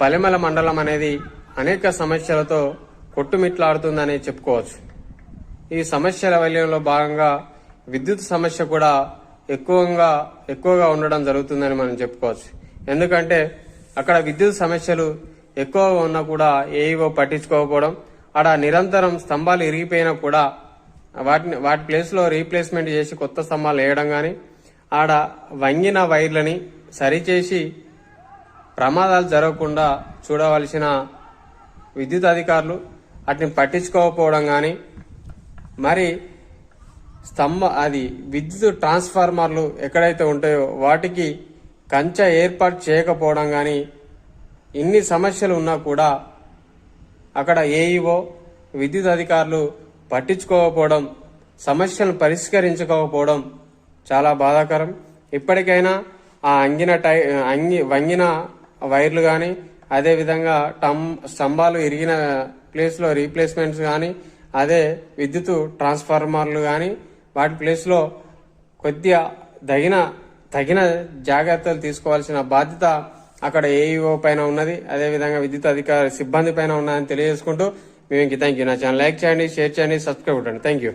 పలిమల మండలం అనేది అనేక సమస్యలతో కొట్టుమిట్లాడుతుందని చెప్పుకోవచ్చు. ఈ సమస్యల వలయంలో భాగంగా విద్యుత్ సమస్య కూడా ఎక్కువగా ఉండడం జరుగుతుందని మనం చెప్పుకోవచ్చు. ఎందుకంటే అక్కడ విద్యుత్ సమస్యలు ఎక్కువగా ఉన్నా కూడా ఏఈఓ పట్టించుకోకపోవడం, ఆడ నిరంతరం స్తంభాలు ఇరిగిపోయినా కూడా వాటి ప్లేస్ లో రీప్లేస్మెంట్ చేసి కొత్త స్తంభాలు వేయడం గాని, ఆడ వంగిన వైర్లని సరిచేసి ప్రమాదాలు జరగకుండా చూడవలసిన విద్యుత్ అధికారులు వాటిని పట్టించుకోకపోవడం గాని, మరి విద్యుత్ ట్రాన్స్ఫార్మర్లు ఎక్కడైతే ఉంటాయో వాటికి కంచె ఏర్పాటు చేయకపోవడం గాని, ఇన్ని సమస్యలు ఉన్నా కూడా అక్కడ ఏఈఓ విద్యుత్ అధికారులు పట్టించుకోకపోవడం, సమస్యలను పరిష్కరించుకోకపోవడం చాలా బాధాకరం. ఇప్పటికైనా ఆ వంగిన వైర్లు గాని, అదేవిధంగా స్తంభాలు ఇరిగిన ప్లేస్ లో రీప్లేస్మెంట్స్ గాని, అదే విద్యుత్ ట్రాన్స్ఫార్మర్లు గాని వాటి ప్లేస్ లో కొద్దిగా తగిన జాగ్రత్తలు తీసుకోవాల్సిన బాధ్యత అక్కడ ఏఈఓ పైన ఉన్నది, అదేవిధంగా విద్యుత్ అధికారి సిబ్బంది పైన ఉన్నదని తెలియజేసుకుంటూ మేము థ్యాంక్ యూ. నా ఛానల్ లైక్ చేయండి, షేర్ చేయండి, సబ్స్క్రైబ్ చేయండి. Thank you.